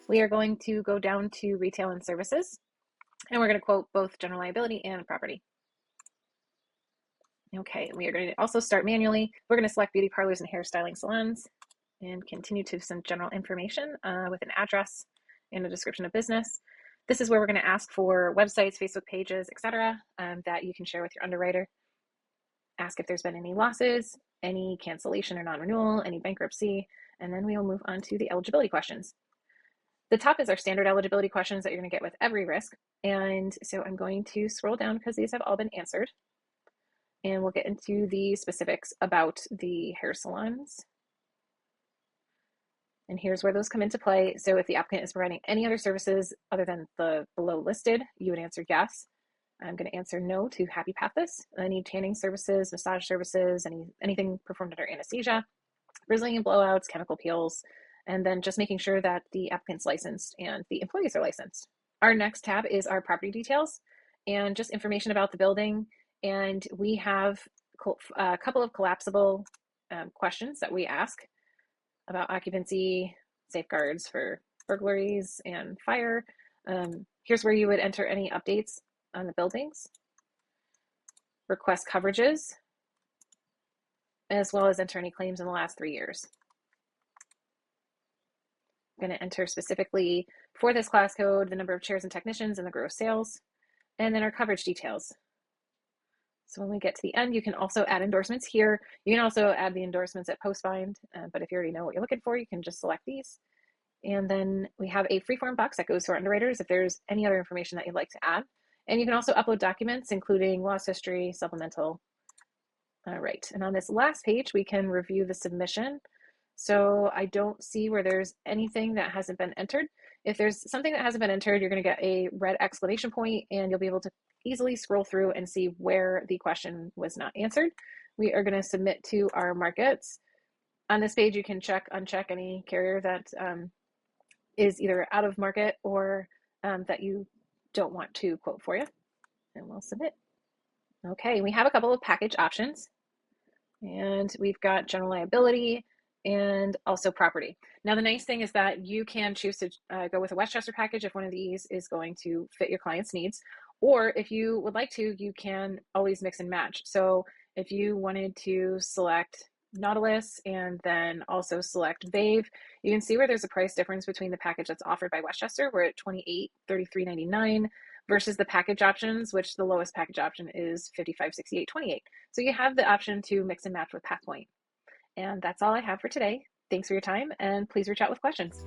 We are going to go down to retail and services, and we're going to quote both general liability and property. Okay, we are going to also start manually. We're going to select beauty parlors and hairstyling salons and continue to some general information with an address and a description of business. This is where we're going to ask for websites, Facebook pages, etc., that you can share with your underwriter. Ask if there's been any losses, any cancellation or non-renewal, any bankruptcy, and then we will move on to the eligibility questions. The top is our standard eligibility questions that you're going to get with every risk. And so I'm going to scroll down because these have all been answered. And we'll get into the specifics about the hair salons. And here's where those come into play. So if the applicant is providing any other services other than the below listed, you would answer yes. I'm going to answer no to Happy Pathis. Any tanning services, massage services, anything performed under anesthesia, Brazilian blowouts, chemical peels, and then just making sure that the applicant's licensed and the employees are licensed. Our next tab is our property details and just information about the building. And we have a couple of collapsible questions that we ask about occupancy, safeguards for burglaries and fire. Here's where you would enter any updates on the buildings, request coverages, as well as enter any claims in the last 3 years. I'm going to enter specifically for this class code the number of chairs and technicians and the gross sales, and then our coverage details. So when we get to the end, you can also add endorsements here. You can also add the endorsements at post-bind, but if you already know what you're looking for, you can just select these. And then we have a freeform box that goes to our underwriters if there's any other information that you'd like to add. And you can also upload documents, including loss history, supplemental. All right, and on this last page, we can review the submission. So I don't see where there's anything that hasn't been entered. If there's something that hasn't been entered, you're going to get a red exclamation point, and you'll be able to easily scroll through and see where the question was not answered. We are going to submit to our markets. On this page, you can uncheck any carrier that is either out of market or that you don't want to quote for you, and we'll submit. Okay, we have a couple of package options, and we've got general liability and also property. Now, the nice thing is that you can choose to go with a Westchester package if one of these is going to fit your client's needs, or if you would like to, you can always mix and match. So if you wanted to select Nautilus and then also select Vave, you can see where there's a price difference between the package that's offered by Westchester. We're at $2833.99 versus the package options, which the lowest package option is $5568.28. So you have the option to mix and match with Pathpoint. And that's all I have for today. Thanks for your time, and please reach out with questions.